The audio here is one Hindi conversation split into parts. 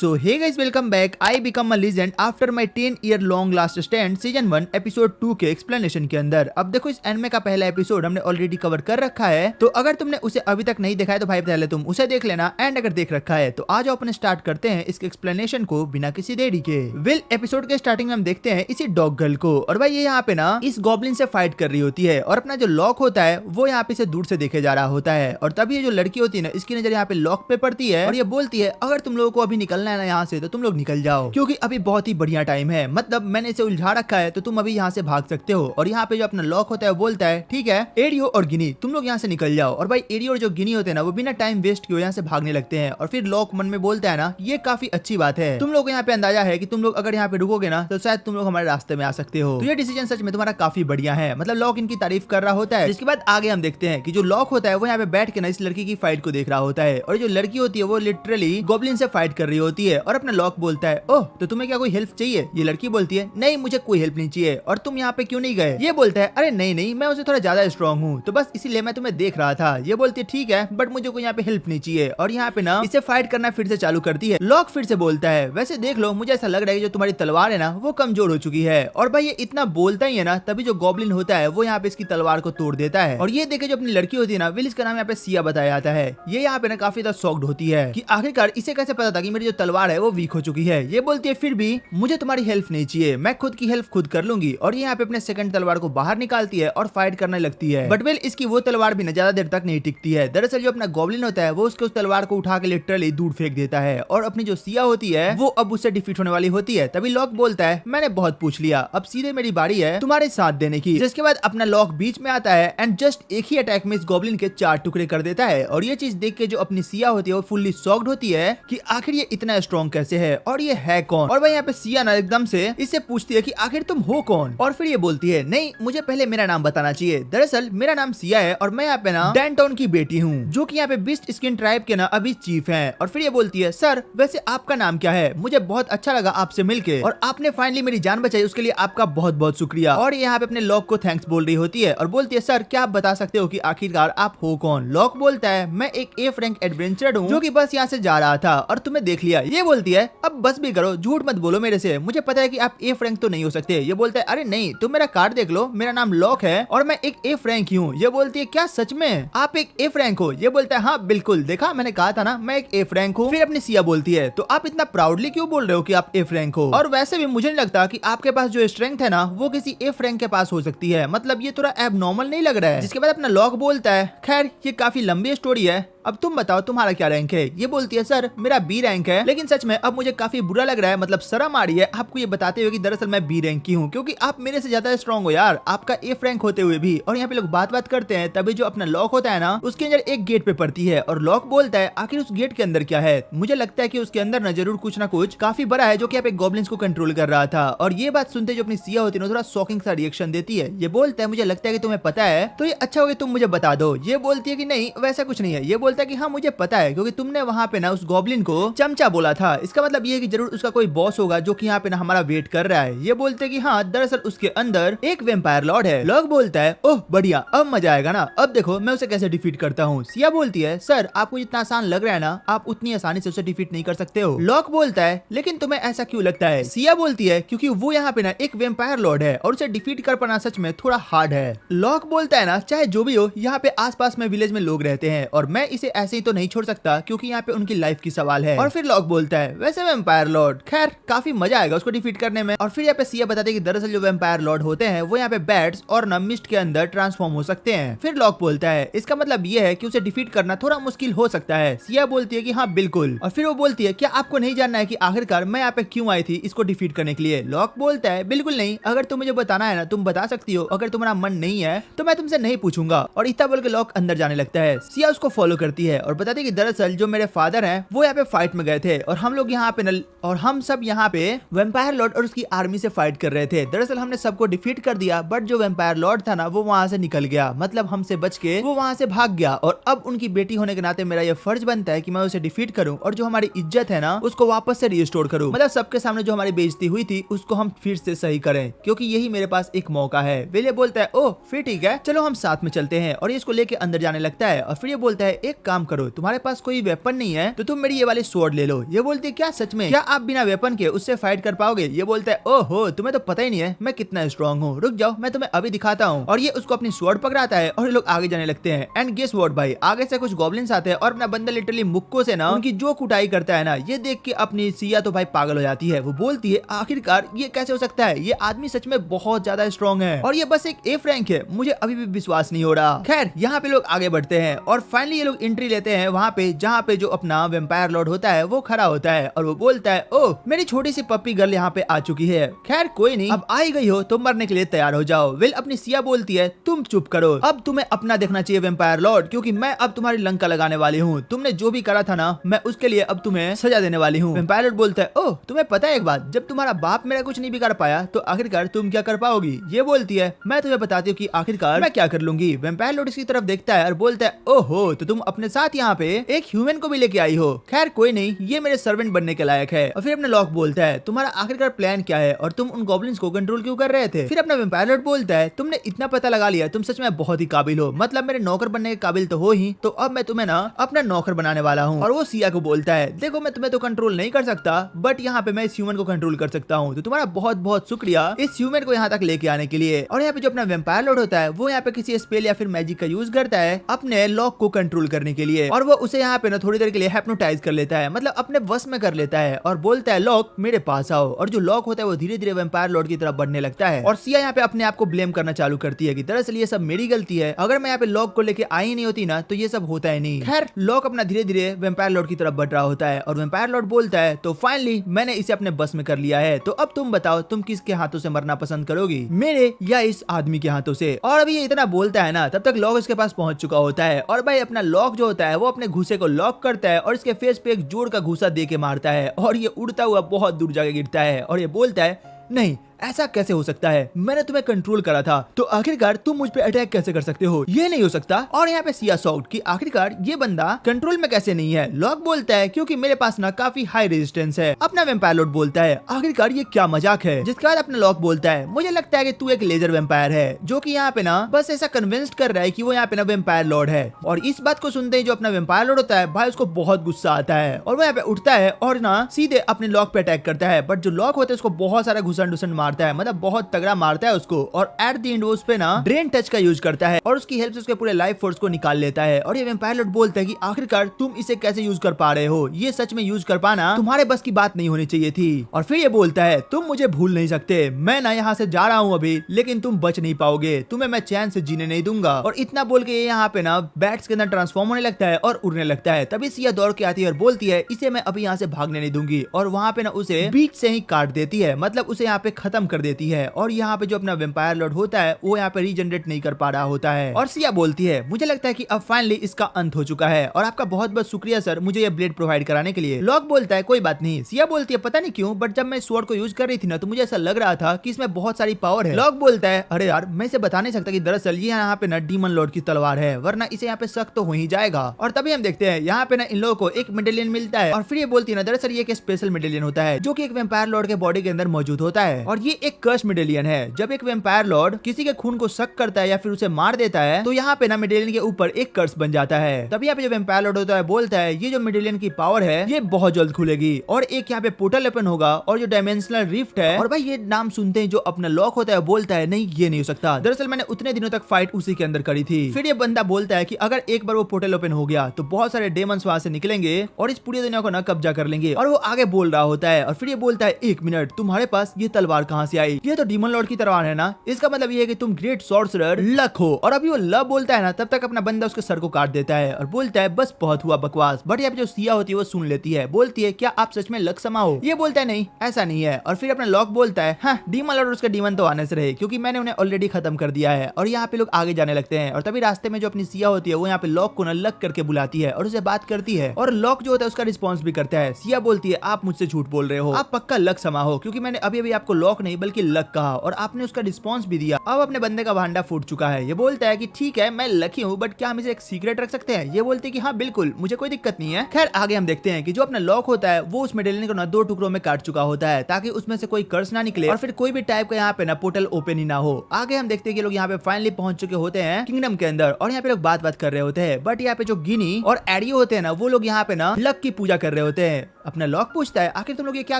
So hey guys, welcome back. I become a legend after my 10 year long last stand season 1 episode 2 के एक्सप्लेनेशन के अंदर। अब देखो, इस एनिमे का पहला एपिसोड हमने ऑलरेडी कवर कर रखा है, तो अगर तुमने उसे अभी तक नहीं देखा है तो भाई पहले तुम उसे देख लेना, एंड अगर देख रखा है तो आज अपन स्टार्ट करते हैं इसके एक्सप्लेनेशन को बिना किसी देरी के। वेल, एपिसोड के स्टार्टिंग में हम देखते हैं इसी डॉग गर्ल को, और भाई ये यहाँ पे ना इस गॉब्लिन से फाइट कर रही होती है, और अपना जो लॉक होता है वो यहाँ पे से दूर से देखे जा रहा होता है। और तभी ये जो लड़की होती है ना, इसकी नजर यहाँ पे लॉक पे पड़ती है, और ये बोलती है अगर तुम लोगों को अभी निकलना है ना यहाँ से तो तुम लोग निकल जाओ, क्योंकि अभी बहुत ही बढ़िया टाइम है। मतलब मैंने इसे उलझा रखा है तो तुम अभी यहाँ से भाग सकते हो। और यहाँ पे जो अपना लॉक होता है वो बोलता है ठीक है एरियो और गिनी, तुम लोग यहाँ से निकल जाओ। और भाई एरियो और जो गिनी होते हैं ना, वो बिना टाइम वेस्ट किए यहाँ से भागने लगते हैं। और फिर लॉक मन में बोलता है ना, ये काफी अच्छी बात है, तुम लोग यहाँ पे अंदाजा है कि तुम लोग अगर यहाँ पे रुकोगे ना तो शायद तुम लोग हमारे रास्ते में आ सकते हो, तो ये डिसीजन सच में तुम्हारा काफी बढ़िया है। मतलब लॉक इनकी तारीफ कर रहा होता है। जिसके बाद आगे हम देखते हैं कि जो लॉक होता है वो यहाँ पे बैठ के ना इस लड़की की फाइट को देख रहा होता है, और जो लड़की होती है वो लिटरली गॉब्लिन से फाइट कर रही होती है। और अपना लॉक बोलता है ओह, तो तुम्हें क्या कोई हेल्प चाहिए? ये लड़की बोलती है नहीं, मुझे कोई हेल्प नहीं चाहिए। और तुम यहाँ पे क्यों नहीं गए? ये बोलता है अरे नहीं नहीं, मैं उसे थोड़ा ज्यादा स्ट्रॉन्ग हूँ, तो बस इसीलिए मैं तुम्हें देख रहा था। ये बोलती है ठीक है, बट मुझे कोई यहाँ पे हेल्प नहीं चाहिए। और यहाँ पे ना इसे फाइट करना फिर से चालू करती है। लॉक फिर से बोलता है वैसे देख लो, मुझे ऐसा लग रहा है कि जो तुम्हारी तलवार है ना वो कमजोर हो चुकी है। और भाई ये इतना बोलता ही है ना, तभी जो गॉब्लिन होता है वो यहाँ पे इसकी तलवार को तोड़ देता है। और ये देखे जो अपनी लड़की होती है ना, विल इसका नाम यहाँ पे सिया बताया जाता है, ये यहाँ पे ना काफी ज्यादा शॉक्ड होती है कि आखिरकार इसे कैसे पता था कि मेरी जो तलवार है वो वीक हो चुकी है। ये बोलती है फिर भी मुझे तुम्हारी हेल्प नहीं चाहिए, मैं खुद की हेल्प खुद कर लूंगी। और ये यहाँ पे अपने सेकंड तलवार को बाहर निकालती है और फाइट करने लगती है। बट वेल, इसकी वो तलवार भी ना ज्यादा देर तक नहीं टिकती है। दरअसल जो अपना गॉब्लिन होता है वो उसके उस तलवार को उठा के लिटरली दूर फेंक देता है, और अपनी जो सिया होती है वो अब उससे डिफीट होने वाली होती है। तभी लॉक बोलता है मैंने बहुत पूछ लिया, अब सीधे मेरी बारी है तुम्हारे साथ देने की। जिसके बाद अपना लॉक बीच में आता है एंड जस्ट एक ही अटैक में इस गॉब्लिन के 4 टुकड़े कर देता है। और ये चीज देख के जो अपनी सिया होती है वो फुल्ली शॉक्ड होती है कि आखिर ये इतना स्ट्रॉन्ग कैसे है, और ये है कौन। और भाई यहाँ पे सिया ना एकदम से इससे पूछती है कि आखिर तुम हो कौन। और फिर ये बोलती है नहीं, मुझे पहले मेरा नाम बताना चाहिए। दरअसल मेरा नाम सिया है और मैं यहाँ पे ना डैनटाउन की बेटी हूँ, जो कि यहाँ पे बीस्ट स्किन ट्राइब के ना अभी चीफ हैं। और फिर ये बोलती है सर वैसे आपका नाम क्या है? मुझे बहुत अच्छा लगा आपसे मिलके, और आपने फाइनली मेरी जान बचाई, उसके लिए आपका बहुत बहुत शुक्रिया। और यहाँ पे अपने लॉक को थैंक्स बोल रही होती है और बोलती है सर क्या आप बता सकते हो कि आखिरकार आप हो कौन? लॉक बोलता है मैं एक एफ रैंक एडवेंचरर हूँ जो कि बस यहाँ से जा रहा था और तुम्हें देख लिया। ये बोलती है अब बस भी करो, झूठ मत बोलो मेरे से, मुझे पता है कि आप एफ रैंक तो नहीं हो सकते। ये बोलता है अरे नहीं, तुम मेरा कार्ड देख लो, मेरा नाम लॉक है और मैं एक एफ रैंक ही हूँ। ये बोलती है क्या सच में आप एक एफ रैंक हो? ये बोलता है हाँ बिल्कुल, देखा मैंने कहा था ना मैं एक एफ रैंक हूँ। फिर अपनी सिया बोलती है तो आप इतना प्राउडली क्यों बोल रहे हो कि आप एफ रैंक हो? और वैसे भी मुझे नहीं लगता कि आपके पास जो स्ट्रेंथ है ना वो किसी एफ रैंक के पास हो सकती है, मतलब ये थोड़ा एबनॉर्मल नहीं लग रहा है। जिसके बाद अपना लॉक बोलता है खैर ये काफी लंबी स्टोरी है, अब तुम बताओ तुम्हारा क्या रैंक है? ये बोलती है सर मेरा बी रैंक है, लेकिन सच में अब मुझे काफी बुरा लग रहा है, मतलब शर्म आ रही है आपको ये बताते हुए कि दरअसल मैं बी रैंक की हूँ, क्योंकि आप मेरे से ज्यादा स्ट्रॉन्ग हो यार, आपका एफ रैंक होते हुए भी। और यहाँ पे लोग बात करते हैं, तभी जो अपना लॉक होता है ना उसके अंदर एक गेट पे पड़ती है, और लॉक बोलता है आखिर उस गेट के अंदर क्या है? मुझे लगता है कि उसके अंदर न जरूर कुछ ना कुछ काफी बड़ा है जो कि यहाँ पे गॉब्लिन्स को कंट्रोल कर रहा था। और ये बात सुनते जो अपनी सिया होती है थोड़ा शॉकिंग सा रिएक्शन देती है। ये बोलता है मुझे लगता है कि तुम्हें पता है, तो ये अच्छा होगा तुम मुझे बता दो। ये बोलती है कि नहीं वैसा कुछ नहीं है। ये बोलता है कि हाँ मुझे पता है, क्योंकि तुमने वहाँ पे ना उस गॉब्लिन को चमचा बोला था, इसका मतलब ये है कि जरूर उसका कोई बॉस होगा जो कि यहाँ पे ना हमारा वेट कर रहा है। ये बोलते हैं कि हाँ दरअसल उसके अंदर एक वेम्पायर लॉर्ड है। लॉक बोलता है ओह बढ़िया, अब मजा आएगा ना, अब देखो मैं उसे कैसे डिफीट करता हूँ। सिया बोलती है सर आपको जितना आसान लग रहा है ना, आप उतनी आसानी से उसे डिफीट नहीं कर सकते हो। लॉक बोलता है लेकिन तुम्हें ऐसा क्यों लगता है? सिया बोलती है क्योंकि वो यहाँ पे ना एक वेम्पायर लॉर्ड है और उसे डिफीट कर पाना सच में थोड़ा हार्ड है। लॉक बोलता है ना चाहे जो भी हो, यहाँ पे आसपास में विलेज में लोग रहते हैं और मैं इसे ऐसे ही तो नहीं छोड़ सकता, क्योंकि यहाँ पे उनकी लाइफ की सवाल है। और फिर लॉक बोलता है वैसे वेम्पायर लॉर्ड खैर काफी मजा आएगा उसको डिफीट करने में। और फिर यहाँ पे सिया बताते हैं कि दरअसल जो वेम्पायर लॉर्ड होते हैं वो यहाँ पे बैट्स और ना मिस्ट के अंदर ट्रांसफॉर्म हो सकते हैं। फिर लॉक बोलता है इसका मतलब ये है कि उसे डिफीट करना थोड़ा मुश्किल हो सकता है। सिया बोलती है कि हाँ बिल्कुल। और फिर वो बोलती है क्या आपको नहीं जानना है कि आखिरकार मैं यहाँ पे क्यों आई थी इसको डिफीट करने के लिए? लॉक बोलता है बिल्कुल नहीं, अगर तुम मुझे बताना है ना तुम बता सकती हो, अगर तुम्हारा मन नहीं है तो मैं तुमसे नहीं पूछूंगा। और इतना बोल के लॉक अंदर जाने लगता है। सिया उसको फॉलो करती है और बताती है कि दरअसल जो मेरे फादर हैं वो यहाँ पे फाइट में गए थे, और हम लोग यहाँ पे और हम सब यहाँ पे वेम्पायर लॉर्ड और उसकी आर्मी से फाइट कर रहे थे। दरअसल हमने सबको डिफीट कर दिया, बट जो वेम्पायर लॉर्ड था ना वो वहाँ से निकल गया, मतलब हमसे बच के वो वहाँ से भाग गया। और अब उनकी बेटी होने के नाते मेरा ये फर्ज बनता है कि मैं उसे डिफीट करूँ और जो हमारी इज्जत है ना उसको वापस से रिस्टोर करूँ, मतलब सबके सामने जो हमारी बेइज्जती हुई थी उसको हम फिर से सही करें, क्योंकि यही मेरे पास एक मौका है। विले बोलता है ओह फिर ठीक है, चलो हम साथ में चलते हैं, और ये इसको लेके अंदर जाने लगता है। और फिर ये बोलता है एक एक काम करो, तुम्हारे पास कोई वेपन नहीं है तो तुम मेरी ये वाली स्वॉर्ड ले लो। ये बोलती है क्या सच में, क्या आप बिना वेपन के उससे फाइट कर पाओगे? ये बोलता है ओहो तुम्हें तो पता ही नहीं है मैं कितना स्ट्रॉन्ग हूँ, रुक जाओ मैं तुम्हें अभी दिखाता हूँ। और ये उसको अपनी स्वॉर्ड पकड़ाता है और ये लोग आगे जाने लगते हैं। एंड गेस व्हाट भाई, आगे से कुछ गॉब्लिन्स आते हैं और अपना बंदा लिटरली मुक्कों से ना उनकी जो कुटाई करता है ना, ये देख के अपनी सिया तो भाई पागल हो जाती है। वो बोलती है आखिरकार ये कैसे हो सकता है, ये आदमी सच में बहुत ज्यादा स्ट्रॉन्ग है और ये बस एक एफ रैंक है, मुझे अभी भी विश्वास नहीं हो रहा। खैर यहाँ पे लोग आगे बढ़ते हैं और फाइनली ये लोग एंट्री लेते हैं वहाँ पे जहाँ पे जो अपना वेम्पायर लॉर्ड होता है वो खड़ा होता है और वो बोलता है ओह मेरी छोटी सी पप्पी गर्ल यहाँ पे आ चुकी है। खैर कोई नहीं, अब आई गई हो तो मरने के लिए तैयार हो जाओ। वेल अपनी सिया बोलती है तुम चुप करो, अब तुम्हें अपना देखना चाहिए वेम्पायर लॉर्ड, क्योंकि मैं अब तुम्हारी लंका लगाने वाली हूँ। तुमने जो भी करा था ना मैं उसके लिए अब तुम्हें सजा देने वाली हूँ। वेम्पायर लॉर्ड बोलता है ओह तुम्हें पता है एक बात, जब तुम्हारा बाप मेरा कुछ नहीं बिगाड़ पाया तो आखिरकार तुम क्या कर पाओगी? ये बोलती है मैं तुम्हें बताती हूँ कि आखिरकार मैं क्या कर लूंगी। वेम्पायर लॉर्ड इसकी तरफ देखता है और बोलता है ओहो तो तुम अपने साथ यहाँ पे एक ह्यूमन को भी लेके आई हो। खैर कोई नहीं, ये मेरे सर्वेंट बनने के लायक है। और फिर अपना लॉक बोलता है तुम्हारा आखिरकार प्लान क्या है और तुम उन गॉब्लिन्स को कंट्रोल क्यों कर रहे थे? फिर अपना वेम्पायर लॉर्ड बोलता है तुमने इतना पता लगा लिया, तुम सच में बहुत ही काबिल हो, मतलब मेरे नौकर बनने के काबिल तो हो ही, तो अब मैं तुम्हें ना अपना नौकर बनाने वाला हूँ। और वो सिया को बोलता है देखो मैं तुम्हें तो कंट्रोल नहीं कर सकता बट यहाँ पे मैं इस ह्यूमन को कंट्रोल कर सकता हूँ, तो तुम्हारा बहुत बहुत शुक्रिया इस ह्यूमन को यहाँ तक लेके आने के लिए। और यहाँ पे जो अपना वेम्पायर लॉर्ड होता है वो यहाँ पे किसी स्पेल या फिर मैजिक का यूज करता है अपने लॉक को कंट्रोल करने के लिए और वो उसे यहाँ पे ना थोड़ी देर के लिए हिप्नोटाइज कर लेता है, मतलब अपने वश में कर लेता है और बोलता है लॉक मेरे पास आओ। और जो लॉक होता है वो धीरे धीरे वेम्पायर लॉर्ड की तरफ बढ़ने लगता है और सिया यहाँ पे अपने आप को ब्लेम करना चालू करती है कि दरअसल ये सब मेरी गलती है, अगर मैं यहाँ पे लॉक को लेके आई नहीं होती ना तो ये सब होता ही नहीं। खैर लॉक अपना धीरे धीरे वेम्पायर लॉर्ड की तरफ बढ़ रहा होता है और वेम्पायर लॉर्ड बोलता है तो फाइनली मैंने इसे अपने बस में कर लिया है, तो अब तुम बताओ तुम किसके हाथों से मरना पसंद करोगी, मेरे या इस आदमी के हाथों से? और अभी ये इतना बोलता है ना तब तक लॉक इसके पास पहुंच चुका होता है और भाई अपना लॉक जो होता है वो अपने घूसे को लॉक करता है और इसके फेस पे एक जोर का घूसा दे के मारता है और ये उड़ता हुआ बहुत दूर जाके गिरता है और ये बोलता है नहीं ऐसा कैसे हो सकता है, मैंने तुम्हें कंट्रोल करा था तो आखिरकार तुम मुझ पे अटैक कैसे कर सकते हो, ये नहीं हो सकता। और यहाँ पे सिया शॉक्ड कि आखिरकार ये बंदा कंट्रोल में कैसे नहीं है। लॉक बोलता है क्योंकि मेरे पास ना काफी हाई रेजिस्टेंस है। अपना वेम्पायर लॉर्ड बोलता है आखिरकार ये क्या मजाक है, जिसके बाद अपना लॉक बोलता है मुझे लगता है कि तू एक लेजर वेम्पायर है जो कि यहाँ पे ना बस ऐसा कन्विंस्ड कर रहा है कि वो यहाँ पे ना वेम्पायर लॉर्ड है। और इस बात को सुनते ही जो अपना वेम्पायर लॉर्ड होता है भाई उसको बहुत गुस्सा आता है और वो यहाँ पे उठता है और ना सीधे अपने लॉक पे अटैक करता है, बट जो लॉक होता है उसको बहुत सारा घुसन मारता है, मतलब बहुत तगड़ा मारता है उसको और एट द एंड वो उस पे ना ड्रेन टच का यूज करता है और उसकी हेल्प से उसके पूरे लाइफ फोर्स को निकाल लेता है। और ये वेम्पायर लॉर्ड बोलता है कि आखिरकार तुम इसे कैसे यूज कर पा रहे हो, ये सच में यूज कर पाना तुम्हारे बस की बात नहीं होनी चाहिए थी। और फिर ये बोलता है तुम मुझे भूल नहीं सकते, मैं ना यहाँ से जा रहा हूँ अभी, लेकिन तुम बच नहीं पाओगे, तुम्हें मैं चैन से जीने नहीं दूंगा। और इतना बोल के यहाँ पे ना बैट्स के अंदर ट्रांसफॉर्म होने लगता है और उड़ने लगता है। तभी सिया दौड़ के आती है और बोलती है इसे मैं अभी यहाँ से भागने नहीं दूंगी और वहाँ पे ना उसे बीच से ही काट देती है, मतलब उसे यहाँ पे खत्म कर देती है। और यहाँ पे जो अपना वेम्पायर लॉर्ड होता है वो यहाँ पे रीजनरेट नहीं कर पा रहा होता है। और सिया बोलती है मुझे लगता है कि अब फाइनली इसका अंत हो चुका है और आपका बहुत बहुत शुक्रिया सर मुझे ये ब्लेड प्रोवाइड कराने के लिए। लॉक बोलता है कोई बात नहीं। सिया बोलती है पता नहीं क्यों बट जब मैं स्वॉर्ड को यूज कर रही थी ना तो मुझे ऐसा लग रहा था कि इसमें बहुत सारी पावर है। लॉक बोलता है अरे यार मैं इसे बता नहीं सकता कि दरअसल ये यहाँ पे ना डीमन लॉर्ड की तलवार है, वरना इसे यहाँ पे शक तो हो ही जाएगा। और तभी हम देखते हैं यहाँ पे ना इन लोगों को एक मेडेलियन मिलता है और फिर ये बोलती है ना दरअसल ये एक स्पेशल मेडेलियन होता है जो कि एक वेम्पायर लॉर्ड के बॉडी के अंदर मौजूद होता है और ये एक कर्स मेडेलियन है। जब एक वेम्पायर लॉर्ड किसी के खून को शक करता है या फिर उसे मार देता है तो यहाँ पे ना मेडेलियन के ऊपर एक कर्स बन जाता है। तभी यहाँ पे जो वेम्पायर लॉर्ड होता है बोलता है ये जो मेडेलियन की पावर है ये बहुत जल्द खुलेगी और एक यहाँ पे पोर्टल ओपन होगा और जो डायमेंशनल रिफ्ट है। और भाई ये नाम सुनते ही जो अपना लॉक होता है बोलता है नहीं ये नहीं हो सकता, दरअसल मैंने उतने दिनों तक फाइट उसी के अंदर करी थी। फिर ये बंदा बोलता है कि अगर एक बार वो पोर्टल ओपन हो गया तो बहुत सारे डेमंस वहां से निकलेंगे और इस पूरी दुनिया को ना कब्जा कर लेंगे। और वो आगे बोल रहा होता है और फिर ये बोलता है एक मिनट तुम्हारे पास ये तलवार कहाँ से आई, ये तो डीमन लॉर्ड की तलवार है ना, इसका मतलब ये है कि तुम ग्रेट सॉर्सरर लक हो। और अभी वो लव बोलता है ना तब तक अपना बंदा उसके सर को काट देता है और बोलता है बस बहुत हुआ बकवास। बट यहाँ पे जो सिया होती है वो सुन लेती है, बोलती है क्या आप सच में लक समा हो? ये बोलता है नहीं ऐसा नहीं है। और फिर अपना लॉक बोलता है हाँ डीमन लॉर्ड और उसका डीमन तो आने से रहे क्योंकि मैंने उन्हें ऑलरेडी खत्म कर दिया है। और यहाँ पे लोग आगे जाने लगते हैं और तभी रास्ते में जो अपनी सिया होती है वो यहाँ पे लॉक को ना लक करके बुलाती है और उसे बात करती है और लॉक जो होता है उसका रिस्पॉन्स भी करता है। सिया बोलती है आप मुझसे झूठ बोल रहे हो, आप पक्का लक समा हो क्योंकि मैंने अभी अभी आपको लॉक लॉक नहीं बल्कि लक कहा और आपने उसका रिस्पॉन्स भी दिया। अब अपने बंदे का भांडा फूट चुका है। ये बोलता है कि ठीक है मैं लकी हूँ, बट क्या हम इसे एक सीक्रेट रख सकते हैं? ये बोलते हैं कि हाँ बिल्कुल, मुझे कोई दिक्कत नहीं है। खैर आगे हम देखते हैं कि जो अपना लॉक होता है वो उस मेडेलियन को ना 2 टुकड़ों में काट चुका होता है ताकि उसमें से कोई कर्स ना निकले और फिर कोई भी टाइप का यहाँ पे ना पोर्टल ओपन ही ना हो। आगे हम देखते हैं कि लोग यहाँ पे फाइनली पहुंच चुके होते हैं किंगडम के अंदर और यहाँ पे लोग बात कर रहे होते हैं। बट यहाँ पे जो गिनी और एडियो होते हैं ना वो लोग यहाँ पे ना लक की पूजा कर रहे होते हैं। अपना लॉक पूछता है आखिर तुम लोग ये क्या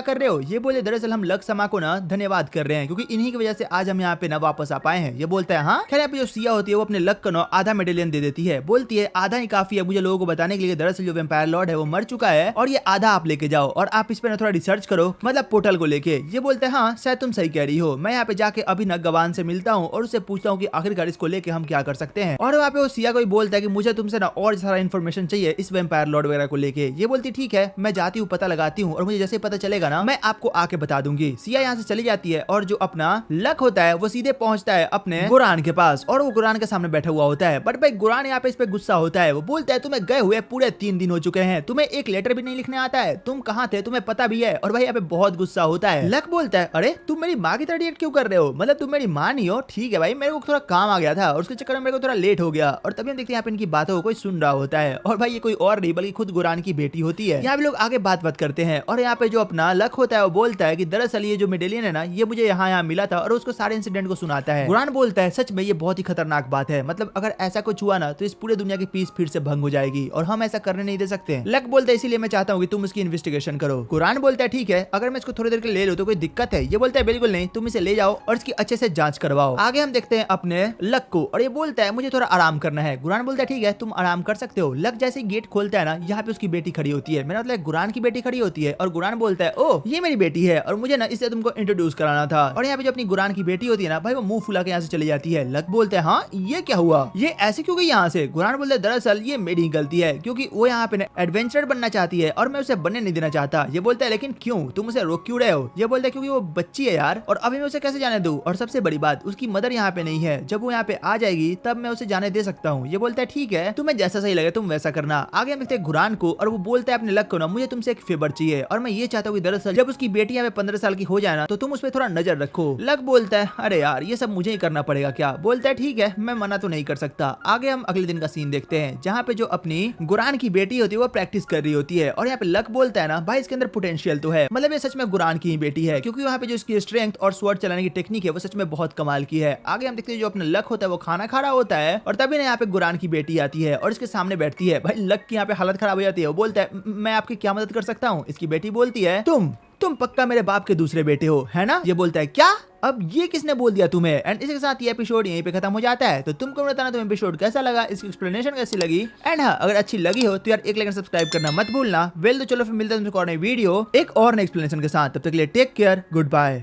कर रहे हो? ये बोले दरअसल हम लक समा को ना धन्यवाद कर रहे हैं क्योंकि इन्हीं की वजह से आज हम यहाँ पे ना वापस आ पाए हैं। ये बोलता है हाँ। खैर यहाँ पे जो सिया होती है वो अपने लक को ना आधा मेडेलियन दे देती है। बोलती है आधा ही काफी है मुझे लोगों को बताने के लिए दरअसल जो वेम्पायर लॉर्ड है वो मर चुका है और ये आधा आप लेके जाओ और आप इस पे ना थोड़ा रिसर्च करो, मतलब पोर्टल को लेके। ये बोलते हैं हाँ शायद तुम सही कह रही हो। मैं यहाँ पे जाके अभी ना गवान से मिलता हूँ और उससे पूछता हूँ कि आखिरकार इसको लेके हम क्या कर सकते हैं। और वहाँ पे वो सिया को ही बोलता है कि मुझे तुमसे ना और सारा इन्फॉर्मेशन चाहिए इस वेम्पायर लॉर्ड वगैरह को लेके। ये बोलती ठीक है मैं जाती हूँ, पता लगाती हूँ और मुझे जैसे पता चलेगा ना मैं आपको आके बता दूंगी। सिया यहाँ से चली जाती है और जो अपना लक होता है वो सीधे पहुंचता है अपने गुरान के पास और वो गुरान के सामने बैठा हुआ होता है। बट भाई गुरान यहाँ पे इस पे गुस्सा होता है। वो बोलता है तुम्हें गए हुए पूरे 3 दिन हो चुके हैं, तुम्हें एक लेटर भी नहीं लिखने आता है, तुम कहाँ थे तुम्हें पता भी है। और भाई यहाँ पे बहुत गुस्सा होता है। लक बोलता है अरे तुम मेरी माँ की तरह रिएक्ट क्यों कर रहे हो, मतलब तुम मेरी माँ नहीं हो। ठीक है भाई मेरे को थोड़ा काम आ गया था और उसके चक्कर में मेरे को थोड़ा लेट हो गया। और तभी हम देखते हैं यहाँ पे इनकी बातों को कोई सुन रहा होता है और भाई ये कोई और नहीं बल्कि खुद गुरान की बेटी होती है। यहाँ पे लोग आगे बात करते हैं और यहाँ पे जो अपना लक होता है वो बोलता है कि दरअसल ये जो मेडेलियन है ना ये मुझे यहाँ मिला था और उसको सारे इंसिडेंट को सुनाता है। गुरान बोलता है सच में ये बहुत ही खतरनाक बात है, मतलब अगर ऐसा कुछ हुआ ना तो इस पूरे दुनिया की पीस फिर से भंग हो जाएगी और हम ऐसा करने नहीं दे सकते। लक बोलता है इसीलिए मैं चाहता हूँ कि तुम इसकी इन्वेस्टिगेशन करो। गुरान बोलता है ठीक है अगर मैं इसको थोड़ी देर के लिए ले लूं तो कोई दिक्कत है? ये बोलता है बिल्कुल नहीं, तुम इसे ले जाओ और इसकी अच्छे से जांच करवाओ। आगे हम देखते हैं अपने लक को और ये बोलता है मुझे थोड़ा आराम करना है। गुरान बोलता है ठीक है तुम आराम कर सकते हो। लक जैसे गेट खोलता है ना यहाँ पे उसकी बेटी खड़ी होती है, मेरा मतलब गुरान की बेटी खड़ी होती है और गुरान बोलता है ओ ये मेरी बेटी है और मुझे ना इसे तुमको इंट्रोड्यूस कराना था। और यहाँ पे जो अपनी गुरान की बेटी होती है ना भाई वो मुंह फुला के यहाँ से चली जाती है। लक बोलते हैं हाँ ये क्या हुआ, ये ऐसे क्यों गई यहाँ से? गुरान बोलते हैं दरअसल ये मेरी गलती है क्योंकि वो यहाँ पे एडवेंचर बनना चाहती है और मैं उसे बनने नहीं देना चाहता। ये बोलता है लेकिन क्यों, तुम उसे रोक क्यों रहे हो? ये बोलता है क्योंकि वो बच्ची है यार और अभी मैं उसे कैसे जाने दूं, और सबसे बड़ी बात उसकी मदर यहाँ पे नहीं है, जब वो यहाँ पे आ जाएगी तब मैं उसे जाने दे सकता हूँ। ये बोलता है ठीक है तुम्हें जैसा सही लगे तुम वैसा करना। आगे हम देखते हैं गुरान को और वो बोलता है अपने लक को ना मुझे तुमसे एक फेवर चाहिए और मैं ये चाहता हूँ कि दरअसल जब उसकी बेटी यहाँ पे 15 साल की हो जाए ना तो तुम उस पर थोड़ा नजर रखो। लक बोलता है अरे यार ये सब मुझे ही करना पड़ेगा क्या? बोलता है ठीक है मैं मना तो नहीं कर सकता। आगे हम अगले दिन का सीन देखते हैं जहाँ पे जो अपनी गुरान की बेटी होती है वो प्रैक्टिस कर रही होती है और यहाँ पे लक बोलता है ना भाई इसके अंदर पोटेंशियल तो है, मतलब ये सच में गुरान की ही बेटी है क्योंकि वहाँ पे जो इसकी स्ट्रेंथ और स्वॉर्ड चलाने की टेक्निक है वो सच में बहुत कमाल की है। आगे हम देखते हैं जो अपना लक होता है वो खाना खा रहा होता है और तभी ना यहाँ पे गुरान की बेटी आती है और इसके सामने बैठती है। भाई लक की यहाँ पे हालत खराब हो जाती है। वो बोलता है मैं आपकी क्या मदद कर सकता हूँ? इसकी बेटी बोलती है तुम पक्का मेरे बाप के दूसरे बेटे हो है ना? ये बोलता है क्या, अब ये किसने बोल दिया तुम्हें? एंड इसके साथ ये एपिसोड यहीं पे खत्म हो जाता है। तो तुमको बताना तुम्हें एपिसोड कैसा लगा, इसकी एक्सप्लेनेशन कैसी लगी। एंड हाँ अगर अच्छी लगी हो तो यार एक लाइक सब्सक्राइब करना मत भूलना। वेल तो चलो फिर मिलते हैं तुमसे और नई वीडियो एक और नई एक्सप्लेनेशन के साथ। तब तक के लिए टेक केयर, गुड बाय।